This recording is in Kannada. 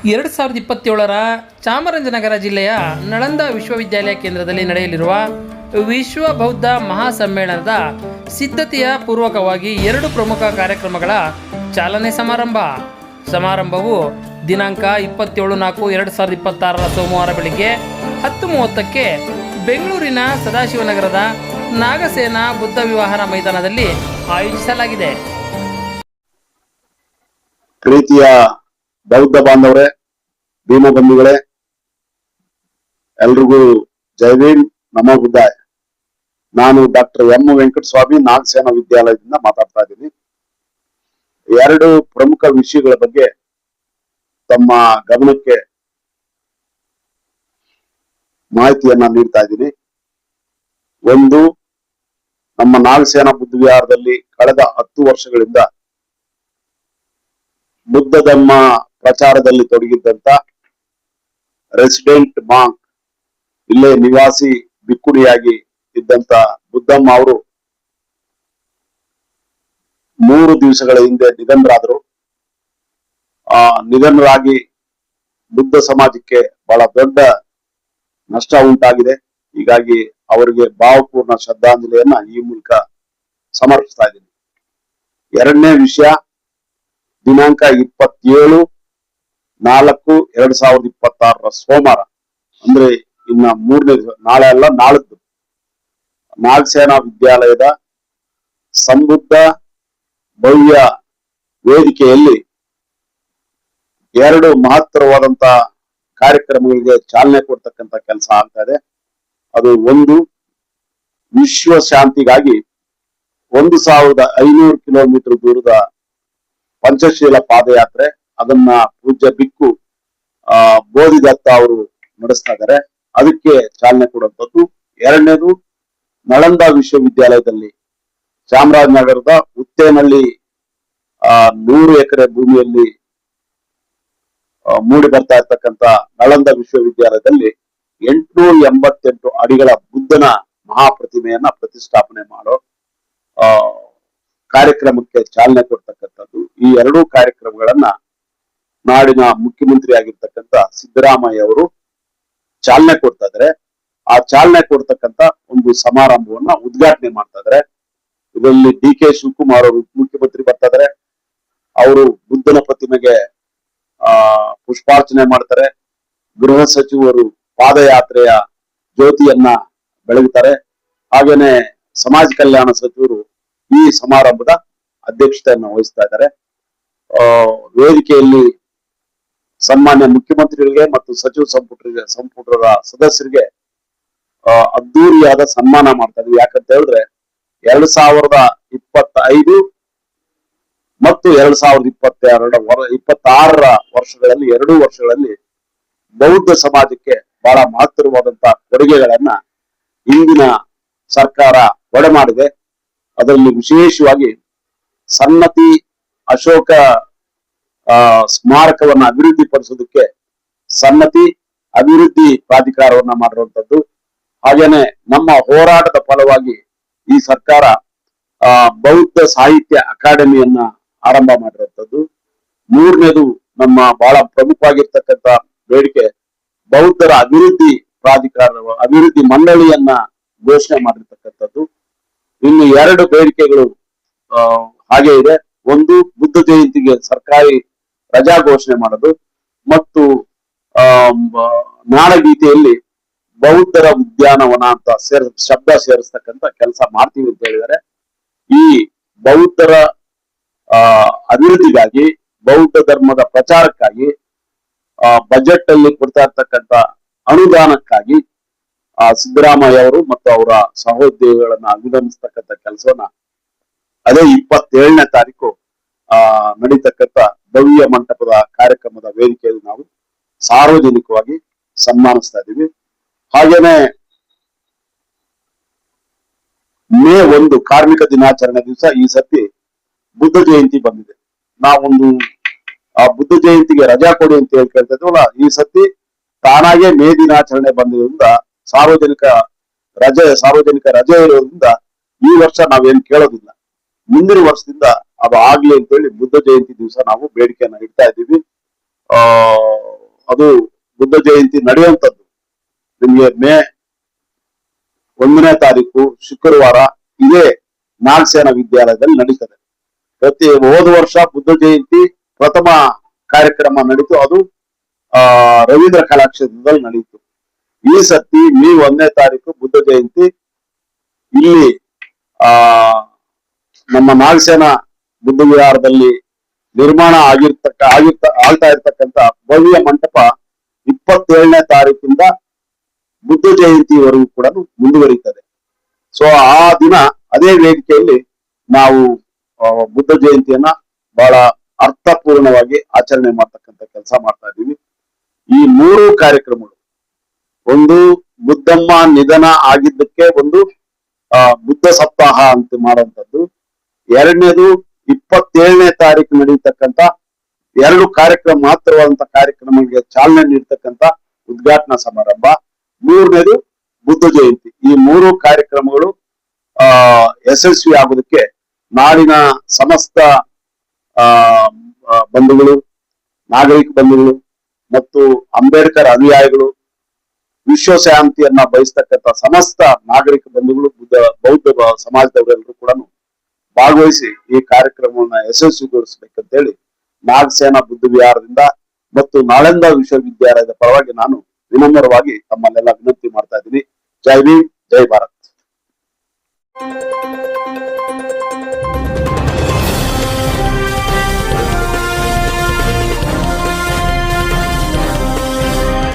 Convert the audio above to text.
2027ರ ಚಾಮರಾಜನಗರ ಜಿಲ್ಲೆಯ ನಳಂದ ವಿಶ್ವವಿದ್ಯಾಲಯ ಕೇಂದ್ರದಲ್ಲಿ ನಡೆಯಲಿರುವ ವಿಶ್ವ ಬೌದ್ಧ ಮಹಾಸಮ್ಮೇಳನದ ಸಿದ್ಧತೆಯ ಪೂರ್ವಕವಾಗಿ 2 ಪ್ರಮುಖ ಕಾರ್ಯಕ್ರಮಗಳ ಚಾಲನೆ ಸಮಾರಂಭವು ದಿನಾಂಕ 27/4/2026 ಸೋಮವಾರ ಬೆಳಿಗ್ಗೆ 10:30ಕ್ಕೆ ಬೆಂಗಳೂರಿನ ಸದಾಶಿವನಗರದ ನಾಗಸೇನಾ ಬುದ್ಧ ವಿಹಾರ ಮೈದಾನದಲ್ಲಿ ಆಯೋಜಿಸಲಾಗಿದೆ. ಪ್ರೀತಿಯ ಬೌದ್ಧ ಬಾಂಧವರೇ, ಭೀಮಬಂಧುಗಳೇ, ಎಲ್ರಿಗೂ ಜೈ ಭೀಮ್, ನಮೋ ಬುದ್ಧಾಯ. ನಾನು ಡಾಕ್ಟರ್ ಎಂ ವೆಂಕಟಸ್ವಾಮಿ, ನಾಗಸೇನಾ ವಿದ್ಯಾಲಯದಿಂದ ಮಾತಾಡ್ತಾ ಇದ್ದೀನಿ. 2 ಪ್ರಮುಖ ವಿಷಯಗಳ ಬಗ್ಗೆ ತಮ್ಮ ಗಮನಕ್ಕೆ ಮಾಹಿತಿಯನ್ನ ನೀಡ್ತಾ ಇದ್ದೀನಿ. ಒಂದು, ನಮ್ಮ ನಾಗಸೇನಾ ಬುದ್ಧ ವಿಹಾರದಲ್ಲಿ ಕಳೆದ 10 ವರ್ಷಗಳಿಂದ ಬುದ್ಧ ಧರ್ಮ ಪ್ರಚಾರದಲ್ಲಿ ತೊಡಗಿದ್ದಂತ ರೆಸಿಡೆಂಟ್ ಮಾಂಕ್, ಇಲ್ಲೇ ನಿವಾಸಿ ಭಿಕ್ಕುಣಿಯಾಗಿ ಇದ್ದಂತ ಬುದ್ಧಮ್ಮ ಅವರು 3 ದಿವಸಗಳ ಹಿಂದೆ ನಿಧನರಾದರು. ನಿಧನರಾಗಿ ಬುದ್ಧ ಸಮಾಜಕ್ಕೆ ಬಹಳ ದೊಡ್ಡ ನಷ್ಟ ಉಂಟಾಗಿದೆ. ಹೀಗಾಗಿ ಅವರಿಗೆ ಭಾವಪೂರ್ಣ ಶ್ರದ್ಧಾಂಜಲಿಯನ್ನ ಈ ಮೂಲಕ ಸಮರ್ಪಿಸ್ತಾ ಇದ್ದೀನಿ. 2ನೇ ವಿಷಯ, ದಿನಾಂಕ 27/4/2026 ಸೋಮವಾರ, ಅಂದ್ರೆ ಇನ್ನ 3ನೇ ದಿವಸ, ನಾಳೆ ಅಲ್ಲ ನಾಳದ್ದು, ನಾಗಸೇನಾ ವಿದ್ಯಾಲಯದ ಸಂಬುದ್ಧ ಭವ್ಯ ವೇದಿಕೆಯಲ್ಲಿ 2 ಮಹತ್ತರವಾದಂತ ಕಾರ್ಯಕ್ರಮಗಳಿಗೆ ಚಾಲನೆ ಕೊಡ್ತಕ್ಕಂತ ಕೆಲಸ ಆಗ್ತಾ ಇದೆ. ಅದು ಒಂದು, ವಿಶ್ವ ಶಾಂತಿಗಾಗಿ 1500 ಕಿಲೋಮೀಟರ್ ದೂರದ ಪಂಚಶೀಲ ಪಾದಯಾತ್ರೆ, ಅದನ್ನ ಪೂಜ್ಯ ಭಿಕ್ಕು ಬೋಧಿದತ್ತ ಅವರು ನಡೆಸ್ತಾ ಇದ್ದಾರೆ. ಅದಕ್ಕೆ ಚಾಲನೆ ಕೊಡುವಂಥದ್ದು. 2ನೇದು, ನಳಂದ ವಿಶ್ವವಿದ್ಯಾಲಯದಲ್ಲಿ ಚಾಮರಾಜನಗರದ ಉತ್ತೇನಹಳ್ಳಿ 100 ಎಕರೆ ಭೂಮಿಯಲ್ಲಿ ಮೂಡಿ ಬರ್ತಾ ಇರ್ತಕ್ಕಂಥ ನಳಂದ ವಿಶ್ವವಿದ್ಯಾಲಯದಲ್ಲಿ 888 ಅಡಿಗಳ ಬುದ್ಧನ ಮಹಾಪ್ರತಿಮೆಯನ್ನ ಪ್ರತಿಷ್ಠಾಪನೆ ಮಾಡೋ ಕಾರ್ಯಕ್ರಮಕ್ಕೆ ಚಾಲನೆ ಕೊಡ್ತಕ್ಕಂಥದ್ದು. ಈ 2 ಕಾರ್ಯಕ್ರಮಗಳನ್ನ ನಾಡಿನ ಮುಖ್ಯಮಂತ್ರಿ ಆಗಿರ್ತಕ್ಕಂಥ ಸಿದ್ದರಾಮಯ್ಯ ಅವರು ಚಾಲನೆ ಕೊಡ್ತಾ ಇದ್ದಾರೆ. ಆ ಚಾಲನೆ ಕೊಡ್ತಕ್ಕಂಥ ಒಂದು ಸಮಾರಂಭವನ್ನ ಉದ್ಘಾಟನೆ ಮಾಡ್ತಾ ಇದ್ದಾರೆ. ಇದರಲ್ಲಿ DK ಶಿವಕುಮಾರ್ ಅವರು ಮುಖ್ಯಮಂತ್ರಿ ಬರ್ತಾ ಇದ್ದಾರೆ. ಅವರು ಬುದ್ಧನ ಪ್ರತಿಮೆಗೆ ಪುಷ್ಪಾರ್ಚನೆ ಮಾಡ್ತಾರೆ. ಗೃಹ ಸಚಿವರು ಪಾದಯಾತ್ರೆಯ ಜ್ಯೋತಿಯನ್ನ ಬೆಳಗುತ್ತಾರೆ. ಹಾಗೇನೆ ಸಮಾಜ ಕಲ್ಯಾಣ ಸಚಿವರು ಈ ಸಮಾರಂಭದ ಅಧ್ಯಕ್ಷತೆಯನ್ನು ವಹಿಸ್ತಾ ಇದ್ದಾರೆ. ವೇದಿಕೆಯಲ್ಲಿ ಸನ್ಮಾನ್ಯ ಮುಖ್ಯಮಂತ್ರಿಗಳಿಗೆ ಮತ್ತು ಸಚಿವ ಸಂಪುಟದ ಸದಸ್ಯರಿಗೆ ಅದ್ದೂರಿಯಾದ ಸನ್ಮಾನ ಮಾಡ್ತಾ ಇದ್ವಿ. ಯಾಕಂತ ಹೇಳಿದ್ರೆ 2025 ಮತ್ತು 2026ರ ವರ್ಷಗಳಲ್ಲಿ 2 ವರ್ಷಗಳಲ್ಲಿ ಬೌದ್ಧ ಸಮಾಜಕ್ಕೆ ಬಹಳ ಮಹತ್ತರವಾದಂತ ಕೊಡುಗೆಗಳನ್ನ ಇಂದಿನ ಸರ್ಕಾರ ಮಾಡಿದೆ. ಅದರಲ್ಲಿ ವಿಶೇಷವಾಗಿ ಸನ್ನತಿ ಅಶೋಕ ಸ್ಮಾರಕವನ್ನ ಅಭಿವೃದ್ಧಿ ಪಡಿಸೋದಕ್ಕೆ ಸನ್ನತಿ ಅಭಿವೃದ್ಧಿ ಪ್ರಾಧಿಕಾರವನ್ನ ಮಾಡಿರುವಂತದ್ದು. ಹಾಗೇನೆ ನಮ್ಮ ಹೋರಾಟದ ಫಲವಾಗಿ ಈ ಸರ್ಕಾರ ಬೌದ್ಧ ಸಾಹಿತ್ಯ ಅಕಾಡೆಮಿಯನ್ನ ಆರಂಭ ಮಾಡಿರುವಂತದ್ದು. 3ನೇದು, ನಮ್ಮ ಬಹಳ ಪ್ರಮುಖವಾಗಿರ್ತಕ್ಕಂಥ ಬೇಡಿಕೆ, ಬೌದ್ಧರ ಅಭಿವೃದ್ಧಿ ಪ್ರಾಧಿಕಾರ ಅಭಿವೃದ್ಧಿ ಮಂಡಳಿಯನ್ನ ಘೋಷಣೆ ಮಾಡಿರ್ತಕ್ಕಂಥದ್ದು. ಇನ್ನು 2 ಬೇಡಿಕೆಗಳು ಹಾಗೆ ಇದೆ. ಒಂದು, ಬುದ್ಧ ಜಯಂತಿಗೆ ಸರ್ಕಾರಿ ರಜಾ ಘೋಷಣೆ ಮಾಡೋದು ಮತ್ತು ನಾಡಗೀತೆಯಲ್ಲಿ ಬೌದ್ಧರ ಉದ್ಯಾನವನ ಅಂತ ಶಬ್ದ ಸೇರಿಸ್ತಕ್ಕಂಥ ಕೆಲಸ ಮಾಡ್ತೀವಿ ಅಂತ ಹೇಳಿದ್ದಾರೆ. ಈ ಬೌದ್ಧರ ಅಭಿವೃದ್ಧಿಗಾಗಿ, ಬೌದ್ಧ ಧರ್ಮದ ಪ್ರಚಾರಕ್ಕಾಗಿ ಬಜೆಟ್ ಅಲ್ಲಿ ಕೊಡ್ತಾ ಇರ್ತಕ್ಕಂಥ ಅನುದಾನಕ್ಕಾಗಿ ಸಿದ್ದರಾಮಯ್ಯ ಅವರು ಮತ್ತು ಅವರ ಸಹೋದ್ಯೋಗಿಗಳನ್ನ ಅಭಿನಂದಿಸ್ತಕ್ಕಂಥ ಕೆಲಸವನ್ನ ಅದೇ 27ನೇ ತಾರೀಕು ನಡೀತಕ್ಕಂಥ ಭವ್ಯ ಮಂಟಪದ ಕಾರ್ಯಕ್ರಮದ ವೇದಿಕೆಯಲ್ಲಿ ನಾವು ಸಾರ್ವಜನಿಕವಾಗಿ ಸನ್ಮಾನಿಸ್ತಾ ಇದ್ದೀವಿ. ಹಾಗೇನೆ ಮೇ 1 ಕಾರ್ಮಿಕ ದಿನಾಚರಣೆ ದಿವಸ ಈ ಸತಿ ಬುದ್ಧ ಜಯಂತಿ ಬಂದಿದೆ. ನಾವೊಂದು ಆ ಬುದ್ಧ ಜಯಂತಿಗೆ ರಜಾ ಕೊಡಿ ಅಂತ ಹೇಳಿ ಕೇಳ್ತಾ ಇದ್ವಲ್ಲ, ಈ ಸತಿ ತಾನಾಗೆ ಮೇ ದಿನಾಚರಣೆ ಬಂದಿರೋದ್ರಿಂದ ಸಾರ್ವಜನಿಕ ರಜೆ ಇರೋದ್ರಿಂದ ಈ ವರ್ಷ ನಾವೇನ್ ಕೇಳೋದಿಲ್ಲ. ಮುಂದಿನ ವರ್ಷದಿಂದ ಅದು ಆಗ್ಲಿ ಅಂತೇಳಿ ಬುದ್ಧ ಜಯಂತಿ ದಿವಸ ನಾವು ಬೇಡಿಕೆಯನ್ನ ಇಡ್ತಾ ಇದ್ದೀವಿ. ಅದು ಬುದ್ಧ ಜಯಂತಿ ನಡೆಯುವಂಥದ್ದು ನಿಮಗೆ ಮೇ 1ನೇ ತಾರೀಕು ಶುಕ್ರವಾರ ಇದೇ ನಾಗಸೇನಾ ವಿದ್ಯಾಲಯದಲ್ಲಿ ನಡೀತದೆ. ಹೋದ ವರ್ಷ ಬುದ್ಧ ಜಯಂತಿ ಪ್ರಥಮ ಕಾರ್ಯಕ್ರಮ ನಡೀತು, ಅದು ರವೀಂದ್ರ ಕಲಾಕ್ಷೇತ್ರದಲ್ಲಿ ನಡೆಯಿತು. ಈ ಸತಿ ಮೇ 1ನೇ ತಾರೀಕು ಬುದ್ಧ ಜಯಂತಿ ಇಲ್ಲಿ ನಮ್ಮ ನಾಗಸೇನಾ ಬುದ್ಧ ವಿಹಾರದಲ್ಲಿ ನಿರ್ಮಾಣ ಆಗ್ತಾ ಇರ್ತಕ್ಕಂಥ ಭವ್ಯ ಮಂಟಪ 27ನೇ ತಾರೀಕಿಂದ ಬುದ್ಧ ಜಯಂತಿವರೆಗೂ ಕೂಡ ಮುಂದುವರಿತದೆ. ಸೊ ಆ ದಿನ ಅದೇ ವೇದಿಕೆಯಲ್ಲಿ ನಾವು ಬುದ್ಧ ಜಯಂತಿಯನ್ನ ಬಹಳ ಅರ್ಥಪೂರ್ಣವಾಗಿ ಆಚರಣೆ ಮಾಡ್ತಕ್ಕಂಥ ಕೆಲಸ ಮಾಡ್ತಾ ಇದ್ದೀವಿ. ಈ 3 ಕಾರ್ಯಕ್ರಮಗಳು, ಒಂದು ಬುದ್ಧಮ್ಮ ನಿಧನ ಆಗಿದ್ದಕ್ಕೆ ಒಂದು ಬುದ್ಧ ಸಪ್ತಾಹ ಅಂತ ಮಾಡುವಂಥದ್ದು, ಎರಡನೇದು 27ನೇ ತಾರೀಕು ನಡೆಯತಕ್ಕಂತ 2 ಕಾರ್ಯಕ್ರಮ ಮಾತ್ರವಾದಂತ ಕಾರ್ಯಕ್ರಮಗಳಿಗೆ ಚಾಲನೆ ನೀಡ್ತಕ್ಕಂತ ಉದ್ಘಾಟನಾ ಸಮಾರಂಭ, ಮೂರನೇದು ಬುದ್ಧ ಜಯಂತಿ. ಈ 3 ಕಾರ್ಯಕ್ರಮಗಳು ಯಶಸ್ವಿ ಆಗೋದಕ್ಕೆ ನಾಡಿನ ಸಮಸ್ತ ಬಂಧುಗಳು, ನಾಗರಿಕ ಬಂಧುಗಳು ಮತ್ತು ಅಂಬೇಡ್ಕರ್ ಅನುಯಾಯಿಗಳು, ವಿಶ್ವಶಾಂತಿಯನ್ನ ಬಯಸ್ತಕ್ಕಂಥ ಸಮಸ್ತ ನಾಗರಿಕ ಬಂಧುಗಳು, ಬೌದ್ಧ ಸಮಾಜದವರೆಲ್ಲರೂ ಕೂಡ ಭಾಗವಹಿಸಿ ಈ ಕಾರ್ಯಕ್ರಮವನ್ನ ಯಶಸ್ವಿಗೊಳಿಸಬೇಕಂತೇಳಿ ನಾಗಸೇನಾ ಬುದ್ಧ ವಿಹಾರದಿಂದ ಮತ್ತು ನಾಳಂದ ವಿಶ್ವವಿದ್ಯಾಲಯದ ಪರವಾಗಿ ನಾನು ವಿನಮ್ರವಾಗಿ ತಮ್ಮಲ್ಲೆಲ್ಲ ವಿನಂತಿ ಮಾಡ್ತಾ ಇದ್ದೀನಿ. ಜೈ ಭೀಮ್, ಜೈ ಭಾರತ್.